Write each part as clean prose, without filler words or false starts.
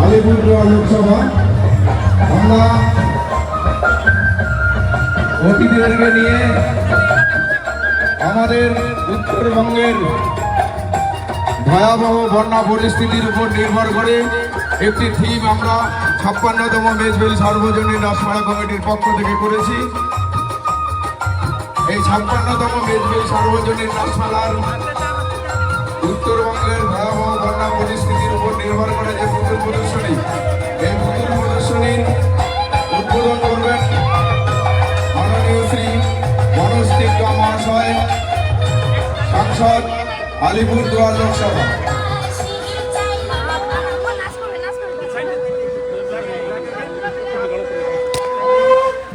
আলিপুরদুয়ার লোকসভা আমরা অতিথিদেরকে নিয়ে আমাদের উত্তরবঙ্গের ভয়াবহ বন্যা পরিস্থিতির উপর নির্ভর করে একটি থিম আমরা ৫৬তম মেজবেল সার্বজনীন রাসমেলা কমিটির পক্ষ থেকে করেছি। এই ৫৬তম মেজবেল সার্বজনীন রাসমেলার উত্তরবঙ্গের ভয়াবহ বন্যা পরিস্থিতির উপর নির্ভর করে যে পুতুল প্রদর্শনী, এই পুতুল প্রদর্শনীর উদ্বোধন করবেন মাননীয় শ্রী মনোজ টিগ্গা মহাশয়, সাংসদ আলিপুরদুয়ার লোকসভা।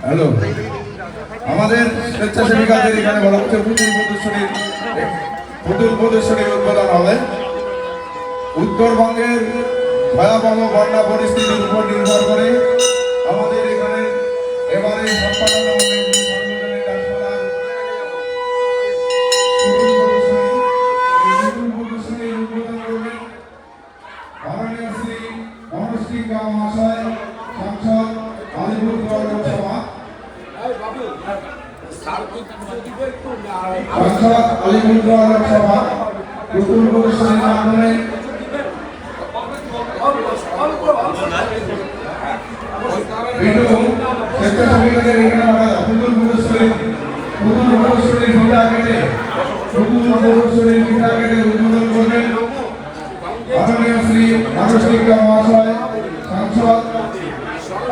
হ্যালো, আমাদের স্বেচ্ছাসেবিকাদের এখানে বলা হচ্ছে পুতুল প্রদর্শনীর উদ্বোধন হবে। উত্তরবঙ্গের ভয়াবহ বন্যা পরিস্থিতির উপর নির্ভর করে আমাদের এখানে এবারে ৫৬তম সার্বজনীন রাসমেলার প্রদর্শনীর উদ্বোধন করবেন মাননীয় শ্রী মনোজ টিগ্গা মহাশয়, সাংসদ আলিপুরদুয়ার লোকসভা। সাংসদ আলিপুরদুয়ার লোকসভা পুতুল প্রদর্শনীর মাধ্যমে স্বেচ্ছাসেবিকাদের এখানে পুতুল প্রদর্শনীর উদ্বোধন করবেন মাননীয় শ্রী মনোজ টিগ্গা মহাশয়, সাংসদ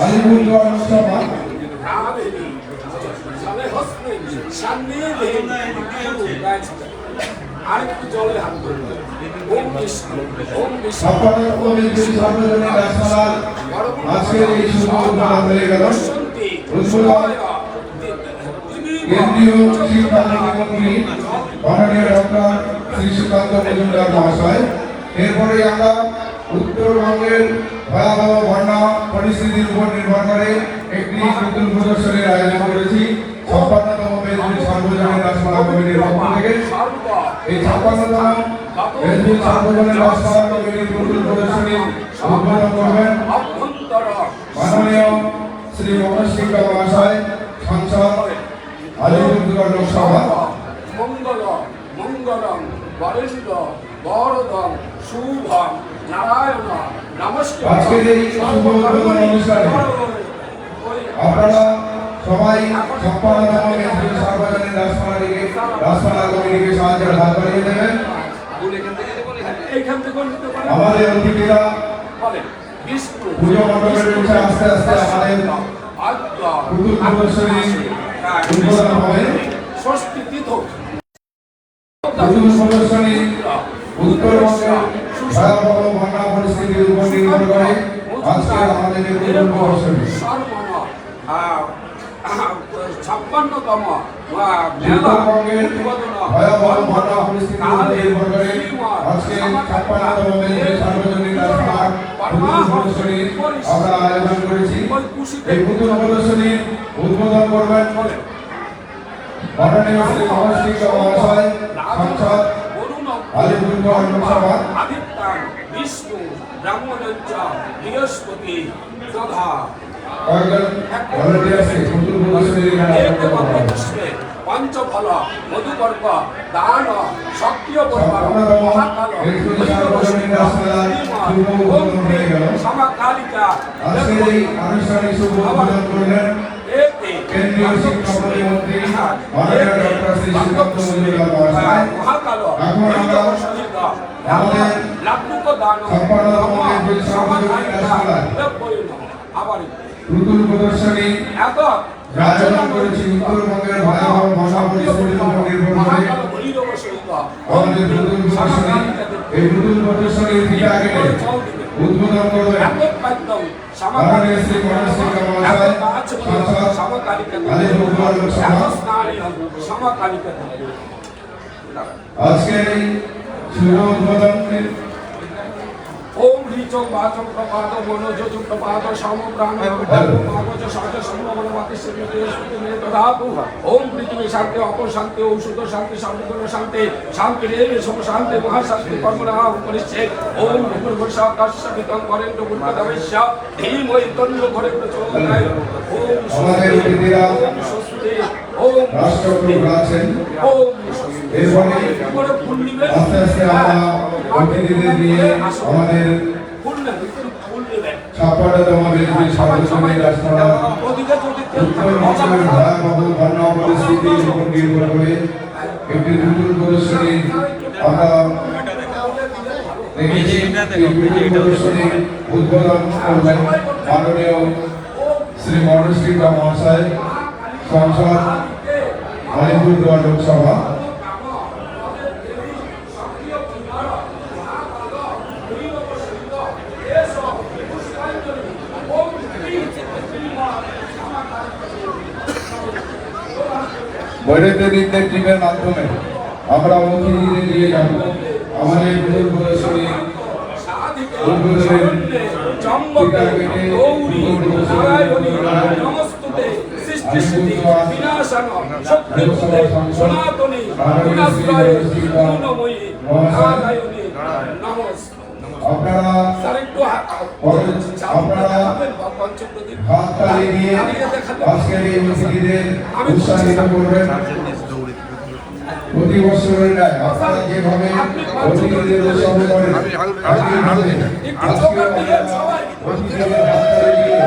আলিপুরদুয়ার লোকসভা। আজকের এই শুভ উদ্বোধন হয়ে গেল। কেন্দ্রীয় শিক্ষা প্রতিমন্ত্রী মাননীয় ডক্টর শ্রী সুকান্ত মজুমদার মহাশয়। এরপরে আমরা উত্তরবঙ্গের ভয়াবহ বন্যা পরিস্থিতির উপর নির্ভর করে একটি পুতুল প্রদর্শনীর আয়োজন করেছি ৫৬তম মেজবেল সার্বজনীন রাসমেলা কমিটির পক্ষ থেকে। এই ৫৬তম মেজবেল সার্বজনীন রাসমেলা কমিটির পুতুল প্রদর্শনীর উদ্বোধন করবেন মাননীয় শ্রী মনোজ টিগ্গা মহাশয়, সাংসদ আলিপুরদুয়ার লোকসভা। মঙ্গল মঙ্গলম বরেণ্য বরদম শুভম নারায়ণ নমস্কার। আজকের এই শুভ উদ্বোধন অনুষ্ঠানে আপনারা সবাই ৫৬তম মেজবেল সার্বজনীন রাসমেলা কমিটিকে সাহায্যের হাত বাড়িয়ে দেবেন। আমাদের অতিথিরা পুজো মণ্ডপের উঠে আস্তে আস্তে আমাদের পুতুল প্রদর্শনী উদ্বোধন হবে। পুতুল প্রদর্শনী উত্তরবঙ্গের ভয়াবহ বন্যা পরিস্থিতির উপর নির্ভর করে আজকে আমাদের এই পুতুল প্রদর্শনী ৫৬তম উত্তরবঙ্গের ভয়াবহ বন্যা পরিস্থিতির উপর নির্ভর করে আজকে ৫৬তম মেজবেল সার্বজনীন রাসমেলা পুতুল প্রদর্শনী আমরা আয়োজন করেছি। এই পুতুল প্রদর্শনীর উদ্বোধন করবেন মাননীয় শ্রী মনোজ টিগ্গা মহাশয়, সাংসদ আলিপুরদুয়ার লোকসভা। বিষ্ণু ব্রাহ্মণঞ্চ বৃহস্পতি তথা পঞ্চফল মধুকর্প দান সক্রিয় সমকালিকা আনুষ্ঠানিক শুভ উদ্বোধন করলেন কেন্দ্রীয় শিক্ষা প্রতিমন্ত্রী মাননীয় ডক্টর শ্রী সুকান্ত মজুমদার মহাশয়। এখন আমরা আমাদের ৫৬তম মেজবেল সার্বজনীন রাসমেলার পুতুল প্রদর্শনী আয়োজন করেছি। উত্তরবঙ্গের ভয়াবহ বন্যা পরিস্থিতির উপর নির্ভর করে আমাদের পুতুল প্রদর্শনী, এই পুতুল প্রদর্শনীর ফিতা কেটে উদ্বোধন করবেন মাননীয় শ্রী মনোজ টিগ্গা মহাশয়, সাংসদ আলিপুরদুয়ার লোকসভা। আজকের এই শুভ উদ্বোধনের ओम रीचो बाचो प्रपाद मनोजो प्रपाद शाम प्राण भागवत शास्त्र संभवनवाति श्रीमती में तदापु ओम पृथ्वी शांति अपर शांति औषध शांति शांतिगुण शांति शांति रे सम शांति महाशांति कर्मणा उपरिच्छे ओम भूर्भुवः आकाशवितं वरेण्यं भूर्भुवः धीमहि तन्नो भरे प्रचोदयात् ओम আমাদের অতিথিরা स्वस्ति রাষ্ট্রগুরু আছেন। ওম এরপরে করে ফুল নিবেন। আস্তে আস্তে আমরা অতিথিদের নিয়ে আমাদের ফুল নেবেন, ফুল নেবেন। 56তম মেজবানি সার্বজনীন রাজসভা ওদিকে যদি কেউ উত্তরবঙ্গের ভয়াবহ বন্যা পরিস্থিতির উপর নির্ভর করে একটি নতুন প্রদর্শনী আমরা দেখেছি। এই নতুন প্রদর্শনীর উদ্বোধন করবেন মাননীয় শ্রী মনোজ টিকা মহাশয়, সংসদ আলিপুরদুয়ার লোকসভা। বৈরাগ্যদিকদের টিমের মাধ্যমে আমরা অতিথিদের নিয়ে যাব আমাদের নতুন প্রদর্শনী উদ্বোধনের টিকা কেটে আপনারা হাততালি দিয়ে আজকের এই অতিথিদের উৎসাহিত করবেন। প্রতি বছরের ন্যায় আপনারা যেভাবে অতিথিদের উৎসাহ করেন আজকেও অতিথিদের হাততালি দিয়ে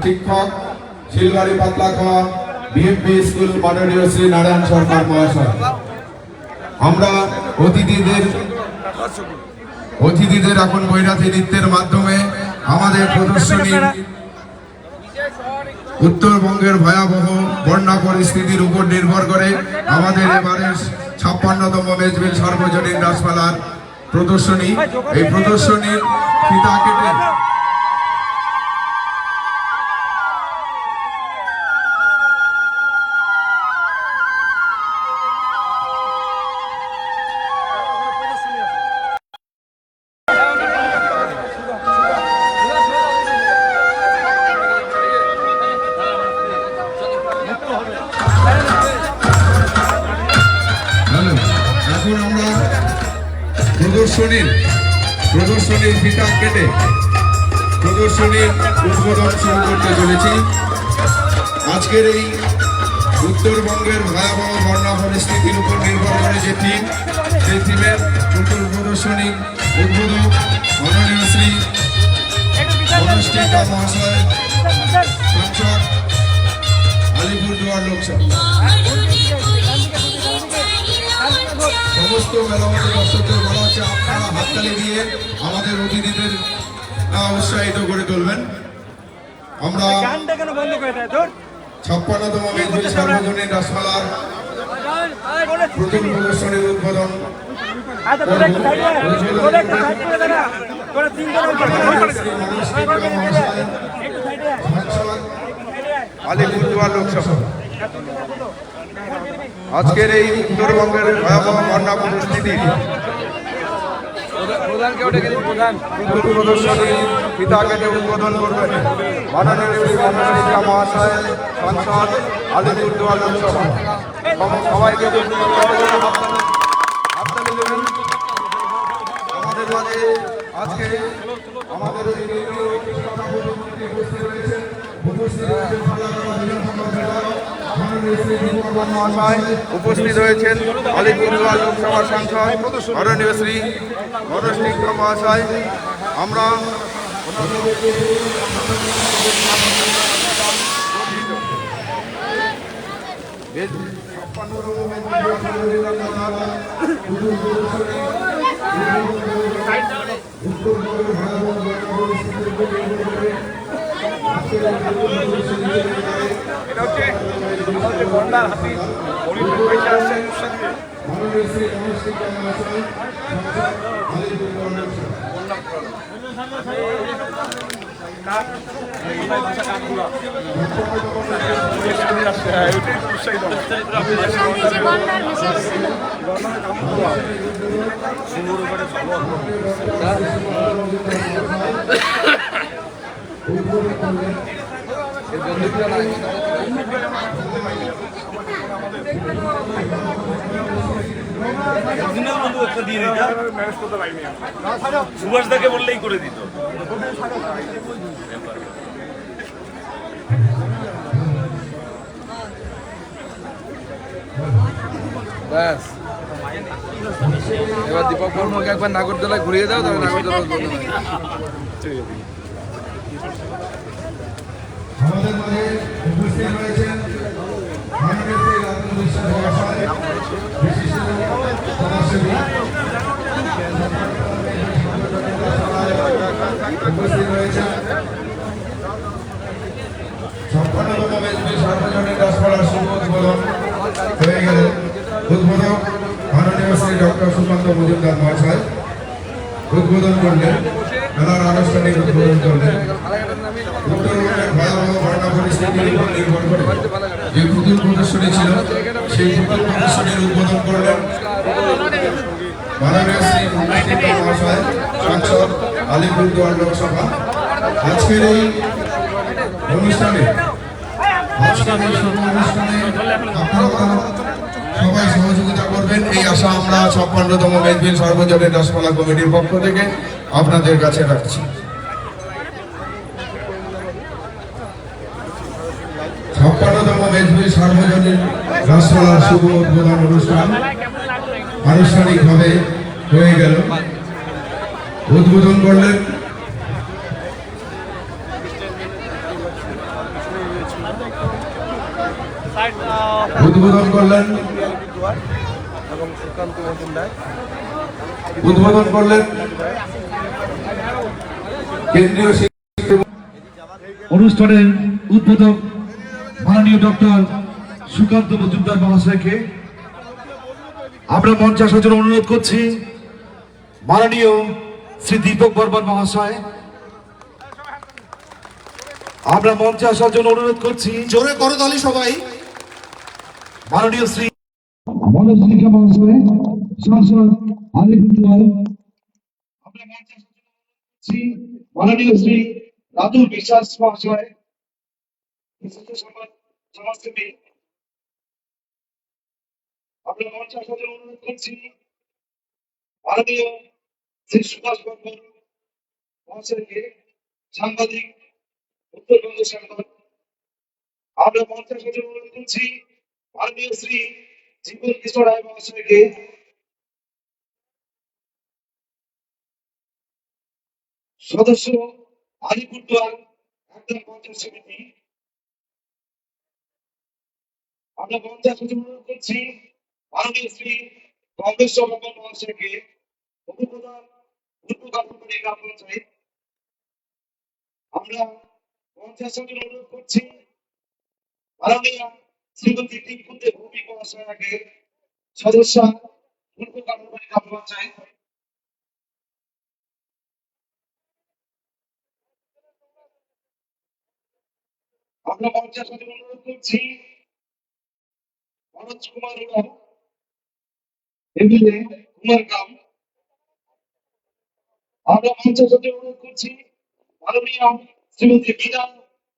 শিক্ষক শিলবাড়ি পাতলাখোয়া বিএমপি স্কুল মাননীয় শ্রী নারায়ণ সরকার মহাশয়। আমরা অতিথিদের এখন বৈরাতি নৃত্যের মাধ্যমে আমাদের প্রদর্শনী উত্তরবঙ্গের ভয়াবহ বন্যা পরিস্থিতির উপর নির্ভর করে আমাদের এবারের 56তম মেজবানি সার্বজনীন রাসমেলার প্রদর্শনী। এই প্রদর্শনীর ফিতা কেটে এখন আমরা প্রদর্শনীর ফিতা কেটে প্রদর্শনীর উদ্বোধন শুরু করতে চলেছি। আজকের এই উত্তরবঙ্গের ভয়াবহ বন্যা পরিস্থিতির উপর নির্ভর করে যে থিম, সেই থিমের নতুন প্রদর্শনী উদ্বোধক মাননীয় শ্রী মনোজ টিকা মহাশয়, সংসদ আলিপুরদুয়ার লোকসভা। সমস্ত মেলামতি দর্শকদের বলা হচ্ছে আপনারা হাততালি দিয়ে আমাদের অতিথিদের উৎসাহিত করে তুলবেন। আমরা 56তম মেজবানি সার্বজনীন রাসমেলার প্রথম প্রদর্শনীর উদ্বোধন আলিপুরদুয়ার লোকসভা। আজকের এই উত্তরবঙ্গের ভয়াবহ বন্যা পরিস্থিতি প্রদর্শনী ফিতা কেটে উদ্বোধন করবেন মাননীয় শ্রী মনোজ টিকা মহাশয়, সংসদ আলিপুরদুয়ার লোকসভা। সবাইকে হাততালি দেবেন। আমাদের মাঝে আজকে আমাদের উপস্থিত রয়েছেন আলিপুরদুয়ার লোকসভার সাংসদ মাননীয় শ্রী মনোজ টিকা মহাশয়। আমরা যে গন্ডার ভেসে এসেছিল সুভাষ দাকে বললেই করে দিত। ব্যাস এবার দীপক বর্মকে একবার নাগরদোলায় ঘুরিয়ে দাও, তাহলে নাগরদোলা আমাদের মাঝে উপস্থিত রয়েছেন মাননীয় শ্রী রাজেন্দ্র বিশ্বাস মহাশয়, বিশিষ্ট সমাজসেবী। উপস্থিত রয়েছেন 56তম মেজবানি সার্বজনীন গাছপালার শুভ উদ্বোধন হয়ে গেল। উদ্বোধক মাননীয় শ্রী ডক্টর সুকান্ত মজুমদার মহাশয় উদ্বোধন করলেন, মেলার আনুষ্ঠানিক উদ্বোধন করলেন। উত্তরবঙ্গের ভয়াবহ বন্যা পরিস্থিতির উপর নির্ভর করে যে পুতুল প্রদর্শনী ছিল, সেই পুতুল প্রদর্শনীর উদ্বোধন করলেন মাননীয় শ্রী মুখ্যমন্ত্রী মহাশয়, সাংসদ আলিপুরদুয়ার লোকসভা। আজকের এই অনুষ্ঠানে আপনারা সবাই সহযোগিতা করবেন, এই আশা আমরা 56তম মেজবানি সার্বজনীন গাছপালা কমিটির পক্ষ থেকে আপনাদের কাছে রাখছি। 56তম মেজবানি সার্বজনীন গাছপালার শুভ উদ্বোধন অনুষ্ঠান আনুষ্ঠানিকভাবে হয়ে গেল। উদ্বোধন করলেন উদ্বোধন করলেন কেন্দ্রীয় অনুষ্ঠানের উদ্বোধক মাননীয় ডক্টর সুকান্ত মজুমদার মহাশয়কে আমরা মঞ্চে আসার জন্য অনুরোধ করছি। মাননীয় শ্রী দীপক বর্মন মহাশয়, আমরা মঞ্চে আসার জন্য অনুরোধ করছি। জোরে করতালি সবাই। মাননীয় শ্রী মনোজলিকা মহাশয়, সাংসদ আলিপুরদুয়ার। আমরা মঞ্চে আসার জন্য অনুরোধ করছি মাননীয় শ্রী রাজু বিশ্বাস মহাশয়, বিশিষ্ট সমাজসেবী। আমরা মঞ্চে আসার জন্য অনুরোধ করছি মাননীয় শ্রী সুভাষ বর্মন মহাশয়কে, সাংবাদিক, উত্তরবঙ্গ সংবাদ। আমরা মঞ্চে আসার জন্য অনুরোধ করছি মাননীয় শ্রী জীবন কিশোর রায় মহাশয়কে, সদস্য আলিপুরদুয়ার একদম পঞ্চায়েত সমিতি। আমরা মঞ্চে আসার জন্য অনুরোধ করছি মাননীয় শ্রী কংগ্রেশ্বর বর্মন মহাশয়কে, উপপ্রধান উদ্যোগী গ্রাম পঞ্চায়েত। আমরা মঞ্চে আসার জন্য অনুরোধ করছি মাননীয় শ্রীমতী টিঙ্কুদে ভূমি মহাশয়াকে, সদস্য উদ্যোগী গ্রাম পঞ্চায়েত। আমরা মঞ্চে আসার জন্য অনুরোধ করছি মনোজ কুমার উড়াও, এমএলএ কুমারগ্রাম। আমরা মঞ্চে আসার জন্য অনুরোধ করছি মাননীয় শ্রীমতী বীণা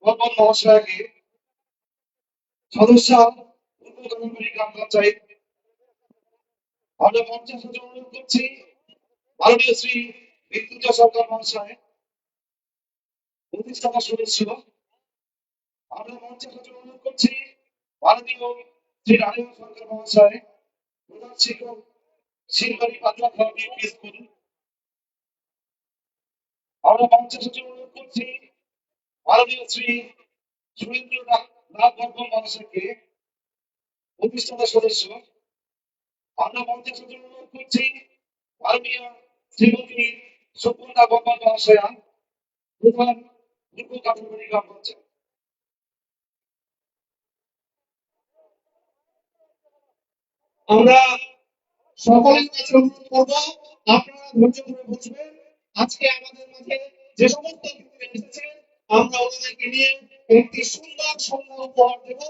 বর্মন মহাশয়াকে, সদস্য উদ্যোগী গ্রাম পঞ্চায়েত। আমরা মঞ্চে আসার জন্য অনুরোধ করছি মাননীয় শ্রী মৃত্যুঞ্জয় সরকার মহাশয়, প্রতিষ্ঠাতা সদস্য। আমরা মঞ্চে আসার জন্য অনুরোধ করছি মাননীয় শ্রী রাজেন্দ্র সরকার মহাশয়, প্রধান শিক্ষক, শিলবাড়ি পাতলাখাল বিএমপি স্কুল। আমরা মঞ্চে আসার জন্য অনুরোধ করছি মাননীয় শ্রী সুরেন্দ্র নাথ বর্মন মহাশয়কে, প্রতিষ্ঠাতা সদস্য। আমরা মঞ্চে আসার জন্য অনুরোধ করছি মাননীয় শ্রীমতী সুব্রতা বর্মন মহাশয়া, প্রধান উদ্যোগী গ্রাম পঞ্চায়েত। আমরা সকলের কাছে অনুরোধ করবো, আপনারা ধৈর্য ধরে বসবেন। আজকে আমাদের মাঝে যে সমস্ত অতিথিরা এসেছেন আমরা ওনাদেরকে নিয়ে একটি সুন্দর সন্ধ্যা উপহার দেব।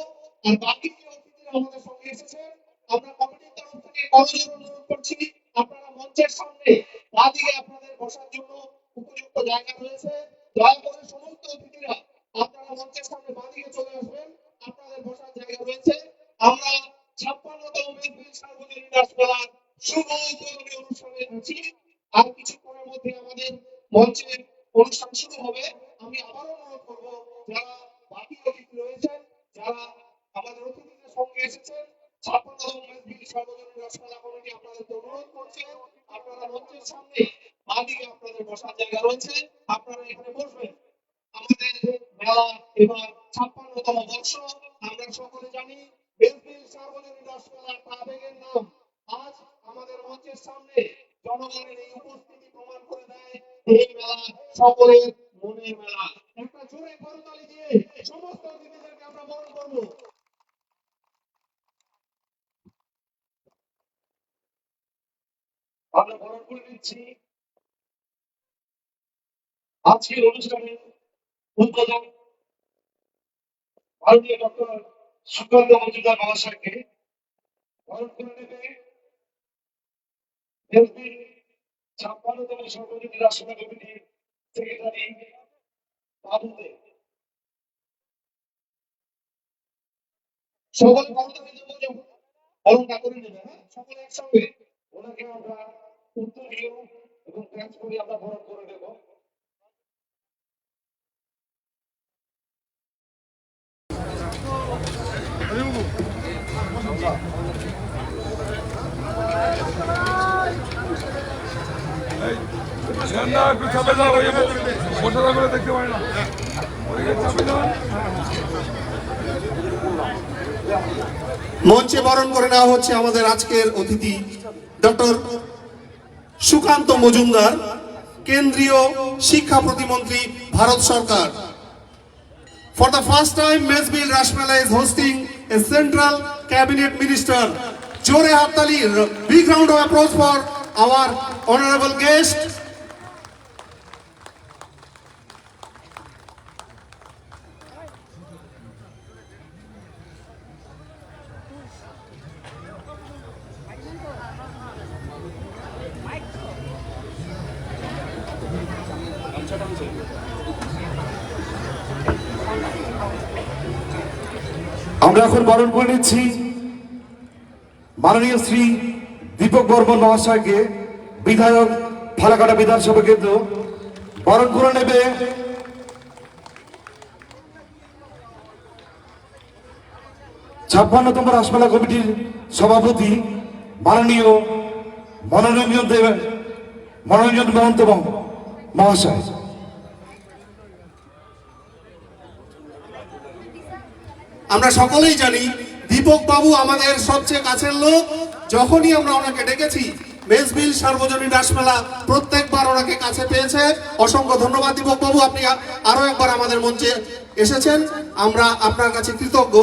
আর বাকি যে অতিথিরা আমাদের সঙ্গে এসেছেন আমরা কমিটির তরফ থেকে করজোড়ে অনুরোধ করছি আপনারা মঞ্চের সামনে বাদিকে আপনাদের বসার জন্য উপযুক্ত জায়গা রয়েছে। দয়া করে সমস্ত অতিথিরা আপনারা মঞ্চের সামনে বাদিকে চলে আসবেন, আপনাদের বসার জায়গা রয়েছে। আমরা 56তম মেজবান সার্বজনীন রাস মেলার শুভ উদ্বোধনী অনুষ্ঠানে আছি। আর কিছুক্ষণের মধ্যে আমাদের মঞ্চে অনুষ্ঠান শুরু হবে। আমি আবারও অনুরোধ করব যারা বাকি অতিথি রয়েছেন, যারা আমাদের অতিথিদের সঙ্গে এসেছেন, 56তম মেজবান সার্বজনীন রাস মেলা কমিটি আপনাদেরকে অনুরোধ করছে আপনারা মঞ্চের সামনে বাদিকে আপনাদের বসার জায়গা রয়েছে, আপনারা এখানে বসবেন। আমাদের মেলা এবার 56তম বর্ষ। আমরা সকলে জানি মেজবান সার্বজনীন রাস মেলার আবেগের নাম। আজ আমাদের মঞ্চের সামনে জনগণের এই উপস্থিতি প্রমাণ করে দেয় এই মেলা সকলের মনের মেলা। একটা জোরে করতালি দিয়ে সমস্ত অতিথিদেরকে আমরা বরণ করব। আমরা বরণ করে দিচ্ছি আজকের অনুষ্ঠানের উদ্বোধক ভারতীয় ডক্টর সুকান্ত মজুমদার মহাশয়কে। বরণ করে নেবে মেজবান 56তম সর্বজনীন রাস মেলা কমিটির সেক্রেটারি বাবুদে। সকলে করতালি দেবো, যখন বরণটা করে নেবে। হ্যাঁ, সকলে একসঙ্গে ওনাকে আমরা উত্তরীয় এবং ড্যান্স করে আমরা বরণ করে দেব। একটু চাপে যাও, বসে থাকলে দেখতে পাই না, চাপে যাও। মঞ্চে বরণ করে নেওয়া হচ্ছে আমাদের আজকের অতিথি ডক্টর সুকান্ত মজুমদার, কেন্দ্রীয় শিক্ষা প্রতিমন্ত্রী, ভারত সরকার। For the first time, Mezbil Rashmela is hosting a central cabinet minister. Jore Hattali, big round of applause for our honorable guest. আমরা এখন বরণ করে নিচ্ছি মাননীয় শ্রী দীপক বর্মন মহাশয়কে, বিধায়ক ফালাকাটা বিধানসভা কেন্দ্র। বরণ করে নেবে ছাপ্পান্নতম রাসমেলা কমিটির সভাপতি মাননীয় মনোরঞ্জন মহন্ত মহাশয়। আমরা সকলেই জানি দীপক বাবু আমাদের সবচেয়ে কাছের লোক। যখনই আমরা ওনাকে ডেকেছি মেজবিল সার্বজনীন রাসমেলা প্রত্যেকবার ওনাকে কাছে পেয়েছে। অসংখ্য ধন্যবাদ দীপক বাবু, আপনি আরো একবার আমাদের মঞ্চে এসেছেন, আমরা আপনার কাছে কৃতজ্ঞ।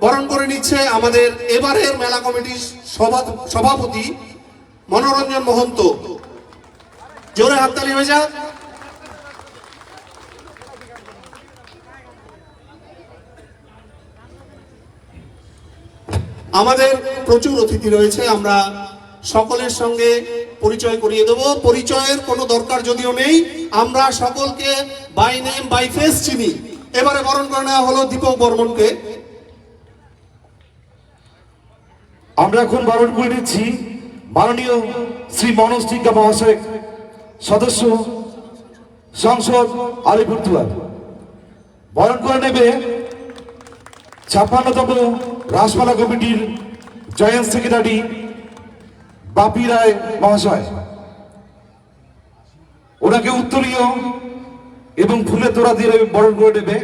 বরণ করে নিচ্ছে আমাদের এবারের মেলা কমিটির সভাপতি মনোরঞ্জন মহন্ত। জোরে হাততালি হয়ে যাক। আমাদের প্রচুর অতিথি রয়েছে, আমরা সকলের সঙ্গে পরিচয় করিয়ে দেব। পরিচয়ের কোনো দরকার যদিও নেই, আমরা সকলকে বাই নেম বাই ফেস চিনি। এবারে বরণ করে নেওয়া হলো দীপক বর্মনকে। আমরা এখন বরণ করে নিচ্ছি মাননীয় শ্রী মনোজ টিকা মহাশয়, সদস্য সংসদ আলিপুরদুয়ার। বরণ করে নেবে 56তম রাসমেলা কমিটির জয়েন্ট সেক্রেটারি বাপি রায় মহাশয়। ওনাকে উত্তরীয় এবং ফুলের তোড়া দিয়ে বরণ করে নেবে